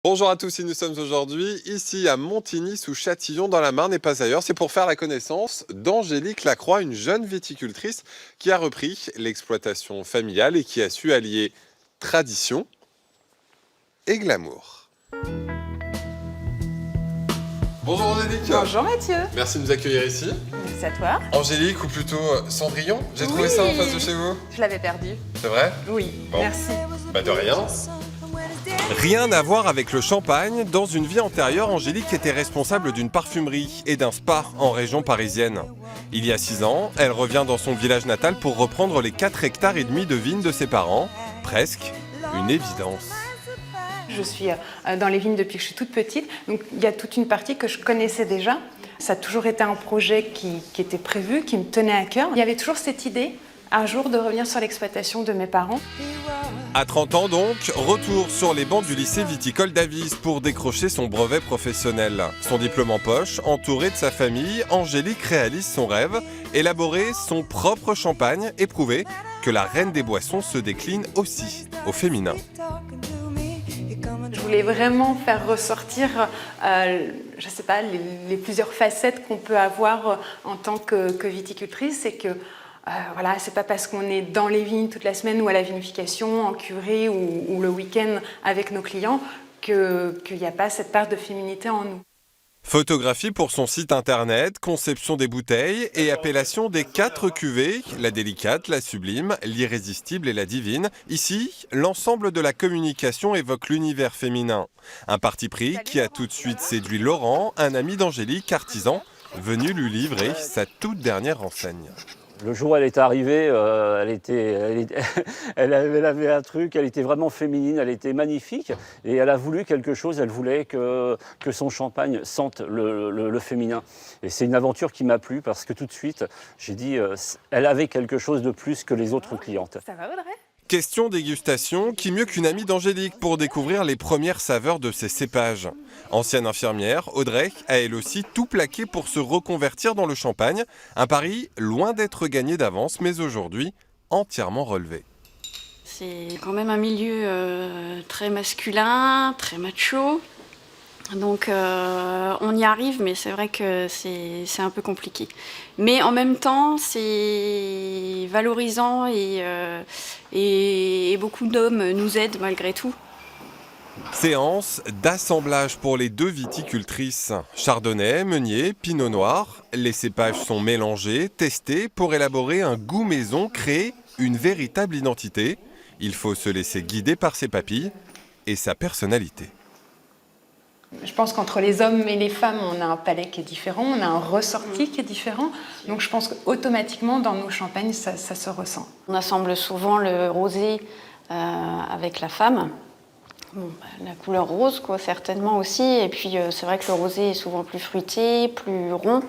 Bonjour à tous, et nous sommes aujourd'hui ici à Montigny sous Châtillon dans la Marne et pas ailleurs. C'est pour faire la connaissance d'Angélique Lacroix, une jeune viticultrice qui a repris l'exploitation familiale et qui a su allier tradition et glamour. Bonjour Angélique. Bonjour Mathieu. Merci de nous accueillir ici. C'est à toi. Angélique ou plutôt Cendrillon, j'ai trouvé ça en face de chez vous. Je l'avais perdu. C'est vrai? Oui, Bon. merci. Bah de rien. Rien à voir avec le champagne. Dans une vie antérieure, Angélique était responsable d'une parfumerie et d'un spa en région parisienne. Il y a 6 ans, elle revient dans son village natal pour reprendre les 4,5 hectares de vignes de ses parents. Presque une évidence. Je suis dans les vignes depuis que je suis toute petite, donc il y a toute une partie que je connaissais déjà. Ça a toujours été un projet qui était prévu, qui me tenait à cœur. Il y avait toujours cette idée, un jour, de revenir sur l'exploitation de mes parents. À 30 ans donc, retour sur les bancs du lycée viticole d'Avis pour décrocher son brevet professionnel. Son diplôme en poche, entouré de sa famille, Angélique réalise son rêve, élaborer son propre champagne et prouver que la reine des boissons se décline aussi au féminin. Je voulais vraiment faire ressortir, je sais pas, les plusieurs facettes qu'on peut avoir en tant que viticultrice. C'est que voilà, c'est pas parce qu'on est dans les vignes toute la semaine ou à la vinification, en cuvée ou le week-end avec nos clients qu'il n'y a pas cette part de féminité en nous. Photographie pour son site internet, conception des bouteilles et appellation des 4 cuvées, la délicate, la sublime, l'irrésistible et la divine. Ici, l'ensemble de la communication évoque l'univers féminin. Un parti pris qui a tout de suite séduit Laurent, un ami d'Angélique, artisan, venu lui livrer sa toute dernière enseigne. Le jour où elle est arrivée, elle avait un truc, elle était vraiment féminine, elle était magnifique et elle a voulu quelque chose, elle voulait que son champagne sente le féminin. Et c'est une aventure qui m'a plu parce que tout de suite, j'ai dit, elle avait quelque chose de plus que les autres clientes. Ça va Audrey ? Question dégustation, qui mieux qu'une amie d'Angélique pour découvrir les premières saveurs de ses cépages. Ancienne infirmière, Audrey a elle aussi tout plaqué pour se reconvertir dans le champagne. Un pari loin d'être gagné d'avance, mais aujourd'hui entièrement relevé. C'est quand même un milieu très masculin, très macho. Donc on y arrive, mais c'est vrai que c'est un peu compliqué. Mais en même temps, c'est valorisant et beaucoup d'hommes nous aident malgré tout. Séance d'assemblage pour les 2 viticultrices. Chardonnay, meunier, pinot noir. Les cépages sont mélangés, testés pour élaborer un goût maison, créer une véritable identité. Il faut se laisser guider par ses papilles et sa personnalité. Je pense qu'entre les hommes et les femmes, on a un palais qui est différent, on a un ressenti qui est différent. Donc je pense qu'automatiquement, dans nos champagnes, ça se ressent. On assemble souvent le rosé avec la femme. Bon, la couleur rose, quoi, certainement aussi. Et puis c'est vrai que le rosé est souvent plus fruité, plus rond.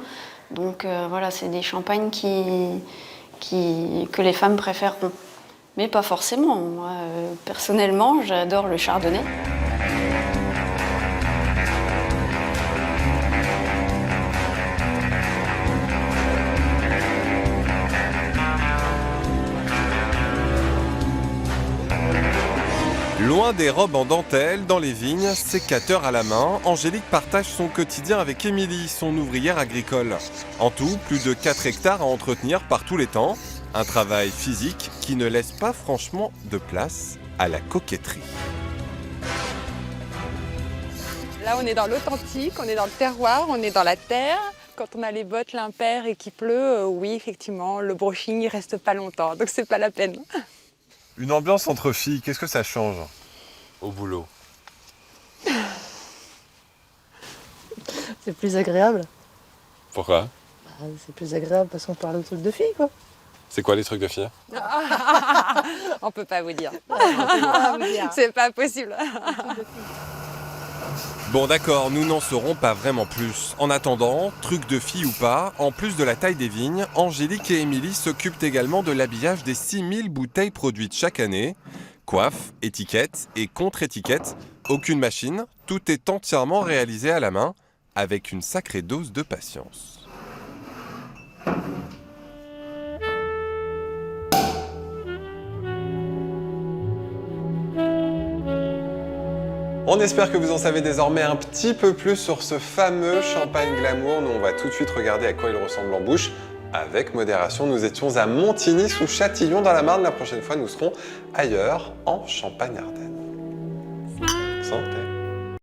Donc voilà, c'est des champagnes que les femmes préfèreront. Mais pas forcément. Moi, personnellement, j'adore le chardonnay. Loin des robes en dentelle, dans les vignes, sécateur à la main, Angélique partage son quotidien avec Émilie, son ouvrière agricole. En tout, plus de 4 hectares à entretenir par tous les temps. Un travail physique qui ne laisse pas franchement de place à la coquetterie. Là, on est dans l'authentique, on est dans le terroir, on est dans la terre. Quand on a les bottes l'impair et qu'il pleut, oui, effectivement, le brushing, il reste pas longtemps, donc c'est pas la peine. Une ambiance entre filles, qu'est-ce que ça change au boulot? C'est plus agréable. Pourquoi? C'est plus agréable parce qu'on parle de trucs de filles, quoi. C'est quoi les trucs de filles? On peut pas vous dire. C'est pas possible. Bon d'accord, nous n'en saurons pas vraiment plus. En attendant, truc de fille ou pas, en plus de la taille des vignes, Angélique et Émilie s'occupent également de l'habillage des 6000 bouteilles produites chaque année. Coiffe, étiquette et contre-étiquette, aucune machine, tout est entièrement réalisé à la main, avec une sacrée dose de patience. On espère que vous en savez désormais un petit peu plus sur ce fameux champagne glamour. Nous, on va tout de suite regarder à quoi il ressemble en bouche. Avec modération, nous étions à Montigny sous Châtillon dans la Marne. La prochaine fois, nous serons ailleurs, en Champagne-Ardenne.